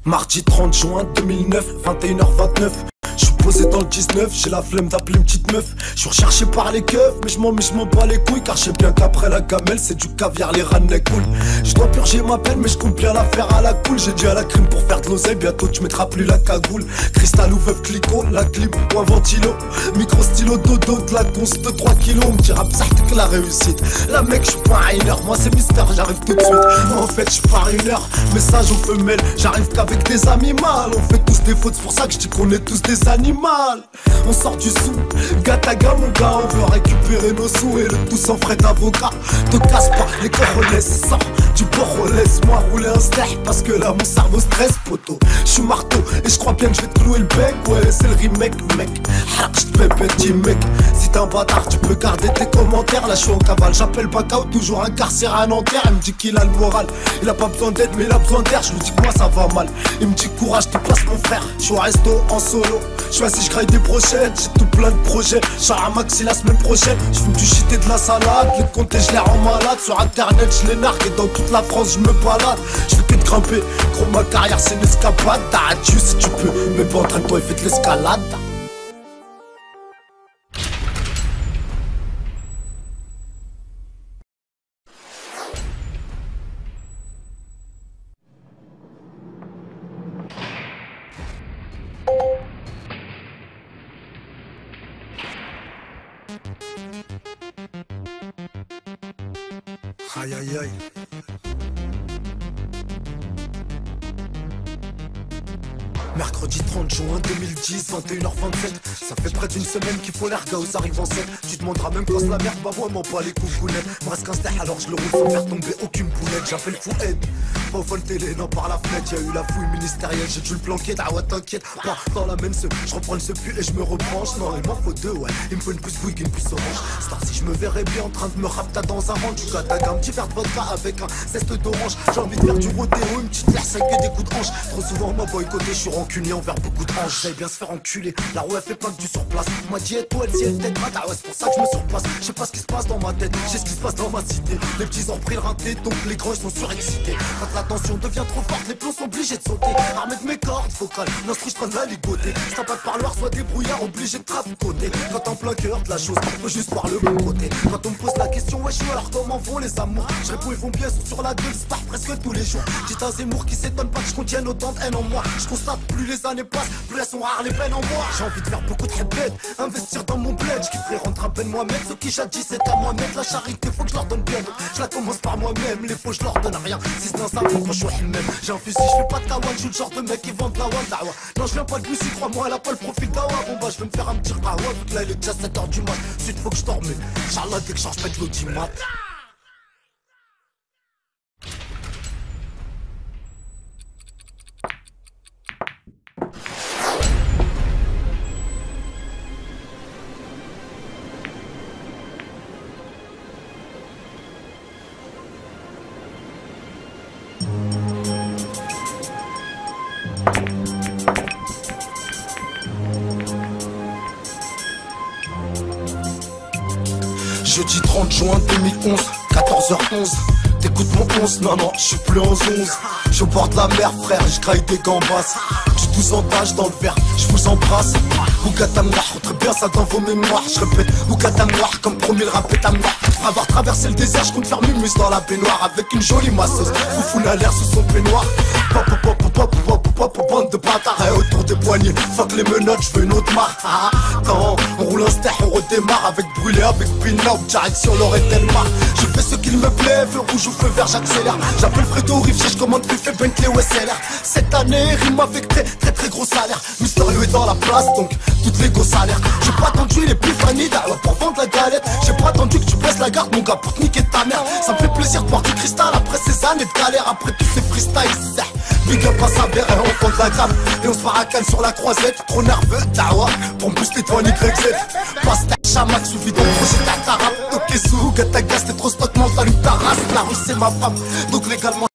Mardi 30 juin 2009, 21h29. Je suis posé dans le 19, j'ai la flemme d'appeler une petite meuf. Je suis recherché par les keufs, mais je m'en bats les couilles. Car je sais bien qu'après la gamelle, c'est du caviar, les ranais cool. Je dois purger ma peine, mais je compte bien la faire à la cool. J'ai dit à la crime pour faire de l'oseille, bientôt tu mettras plus la cagoule. Cristal ou veuve clico, la clip ou un ventilo. Micro stylo, dodo, de la conce de 3 kilos. On me dira psartek que la réussite. La mec, je suis pas un heure, moi c'est Mister, j'arrive tout de suite. Moi en fait, je pars une heure, message aux femelles. J'arrive qu'avec des amis mal. On fait tous des fautes, c'est pour ça que je dis qu'on est tous des animaux. On sort du sou, gataga mon gars. On veut récupérer nos sous et le tout sans frais d'avocat. Te casse pas, les corolais sort du port, laisse-moi rouler un steak. Parce que là mon cerveau stresse poto. Je suis marteau et je crois bien que je vais te clouer le bec. Ouais c'est le remake mec. Hark je te fais petit mec. Si t'es un bâtard tu peux garder tes commentaires. Là je suis en cavale, j'appelle Bacao, toujours incarcéré à Nanterre. Il me dit qu'il a le moral, il a pas besoin d'aide mais il a besoin d'air. Je lui dis que moi ça va mal, il me dit courage te place mon frère. Je suis au resto en solo, je suis assis, je graille des brochettes, j'ai tout plein de projets. Je à Maxi la semaine prochaine, je fume du shit et de la salade. Les comptes je les rends malade, sur internet je les nargue. Et dans toute la France je me balade. Je fais que de grimper, gros ma carrière c'est une escapade. T'as si tu peux, mais pas entraîne-toi et fais de l'escalade. Aïe aïe aïe. Mercredi 30 juin 2010, 21h27. Ça fait près d'une semaine qu'il faut l'air, Gaos arrive en scène. Tu demanderas même quand c'est la merde, bah moi m'en pas les coucounettes. Me reste qu'un steak alors je le roule sans faire tomber aucune boulette. J'appelle Foued, pas au vol télé, non par la fenêtre. Y'a eu la fouille ministérielle, j'ai dû le planquer. Ah ouais t'inquiète, pas dans la même je reprends le sepu et je me rebranche. Non il m'en faut deux ouais, il me faut une puce Bouygues et une puce Orange. Star si je me verrais bien en train de me rapta dans un ranch. Du gataga, un petit verre de vodka avec un zeste d'orange. J'ai envie de faire du rodéo, une petite verse avec des coups de hanche. Trop souvent on m'a boycotté, je suis rancunier envers beaucoup de hanches. J'allais bien se faire enculer, la roue elle fait pas que du surplace. On m'a dit et toi elle si elle t'aide pas, ah ouais c'est pour ça que je me surplace. Je sais pas ce qui se passe dans ma tête, je sais ce qui se passe dans ma cité. Les petits ont repris le rinté, donc les grands ils sont surexcités. Quand la tension devient trop forte, les plombs sont obligés de sauter. Armé de mes cordes vocales, l'instru je train de la ligoter. T'as pas de parloir, soit débrouillard, obligé de traficoter. Quand en plein cœur de la chose, faut juste voir le bon côté. Quand on me pose la question, ouais je suis alors comment vont les amours? Je réponds ils vont bien, sont sur la gueule, se part presque tous les jours. Dites à Zemmour qui s'étonne pas que je contienne autant de haine en moi. Je constate plus les années passent, plus elles sont rares les peines en moi. J'ai envie de faire beaucoup de répètes, investir dans mon bled. Je kifferais rentrer à peine moi-même, ce qui jadis c'est à moi mettre. La charité faut que je leur donne bien, donc je la commence par moi-même. Les faux je leur donne rien, si c'est dans ça faut choix même. J'ai un fusil, je fais pas de kawan, je suis le genre de mec qui vend de la wall. Non je viens pas de Lucie, crois-moi elle a pas le profil d'Awa. Bon bah je vais me faire un petit rawa, vu que là il est déjà 7h du mat. Ensuite faut que je dorme, Inch'Allah dès que je change pas de l'audimat. Jeudi 30 juin 2011, 14h11. T'écoutes mon 11, non, je suis plus en 11. Je bord de la mer, frère, je graille des gambas. Du 12 en page dans le verre, je vous embrasse. Ougatamouah, très bien ça dans vos mémoires. Je répète, Ougatamouah, comme promis le rap est à moi. Après avoir traversé le désert, je compte faire mumuse dans la baignoire. Avec une jolie masseuse, Foufoune a l'air sous son peignoir. Pop, pop, pop, pop, pop, pop, pop, bande de bâtards. Et autour des poignets, fuck les menottes, je veux une autre marque. Quand on roule un steak, on redémarre. Avec brûlé, avec pin-up, direction Loretel Mar. Je fais ce qu'il me plaît, feu rouge ou feu vert, j'accélère. J'appelle Fredo Riff, je commande plus fait Bentley ou SLR. Cette année, rime avec très gros salaire. Mystérieux est dans la place, donc toutes les go salaires. J'ai pas attendu l'épiphanie d'Allah pour vendre la galette. J'ai pas attendu que tu baisses la garde, mon gars, pour te niquer ta mère. Ça me fait plaisir de voir du cristal après ces années de galère. Après tous ces freestyles, big up à sa mère et on compte la grappe. Et on se baracane sur la croisette, trop nerveux, dawa. Pour me booster toi, YZ. Passe ta chamac sous vide, on projet ta tarap. Ok, sous, gatagas, t'es trop stock mental, une ta race. La rue c'est ma femme, donc légalement.